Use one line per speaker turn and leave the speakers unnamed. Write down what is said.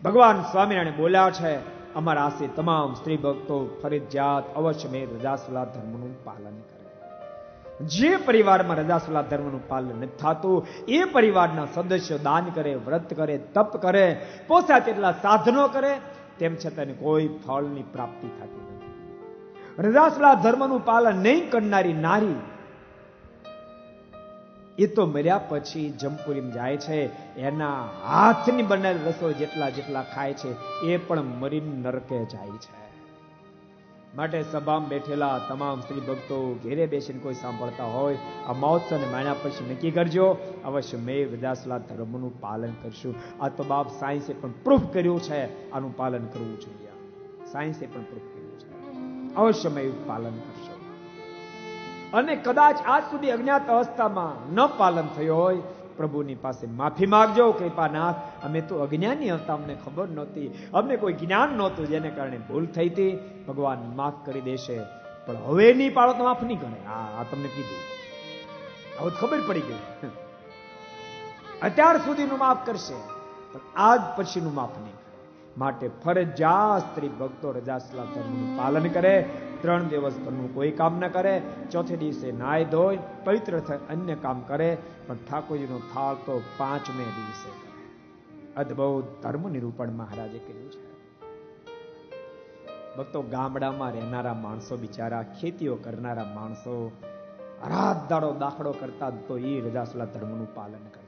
ભગવાન સ્વામિનારાયણ બોલ્યા છે, અમારા આશી તમામ સ્ત્રી ભક્તો ફરજિયાત અવશ્ય મેં રજાસુલા ધર્મનું પાલન કરે. જે પરિવારમાં રજાસુલા ધર્મનું પાલન નથી થતું એ પરિવારના સદસ્યો દાન કરે, વ્રત કરે, તપ કરે, પોસાય તેટલા સાધનો કરે, તેમ છતાં કોઈ ફળની પ્રાપ્તિ થતી નથી. રજાસુલા ધર્મનું પાલન નહીં કરનારી નારી એ તો મર્યા પછી જમપુરીમાં જાય છે, એના હાથની બનેલી રસોઈ જેટલા ખાય છે એ પણ મરીને નરકે જાય છે. માટે સભામાં બેઠેલા તમામ સ્ત્રી ભક્તો ઘેરે બેસીને કોઈ સાંભળતા હોય, આ મહોત્સવને માણ્યા પછી નક્કી કરજો, અવશ્ય મેં રજાસુલા ધર્મનું પાલન કરશું. આ તો બાપ સાયન્સે પણ પ્રૂફ કર્યું છે, આનું પાલન કરવું જોઈએ. સાયન્સે પણ પ્રૂફ કર્યું છે, અવશ્ય મેં પાલન કરશો. અને કદાચ આજ સુધી અજ્ઞાત અવસ્થામાં ન પાલન થયો હોય, પ્રભુની પાસે માફી માંગજો. કૃપાનાથ, અમે તો અજ્ઞાની હતા, અમને ખબર નહોતી, અમને કોઈ જ્ઞાન નહોતું, જેને કારણે ભૂલ થઈ હતી. ભગવાન માફ કરી દેશે, પણ હવે નહીં પાડો તો માફ નહીં કરે. આ તમને કીધું, હવે ખબર પડી ગઈ. અત્યાર સુધીનું માફ કરશે, પણ આજ પછીનું માફ નહીં કરે. માટે ફરજિયાત સ્ત્રી ભક્તો રજાસુલા ધર્મનું પાલન કરે. 3 દિવસ પરનું કોઈ કામ ન કરે. ચોથે દિવસે નાય ધોય પવિત્ર થઈ અન્ય કામ કરે. પણ ઠાકોરજીનો થાળ તો 5મે દિવસે કરે. અદ્ભુત ધર્મ નિરૂપણ મહારાજે કર્યું છે. ભક્તો, ગામડામાં રહેનારા માણસો, બિચારા ખેતીઓ કરનારા માણસો રાત દાડો દાખલો કરતા તો એ રજાસુલા ધર્મનું પાલન કરે.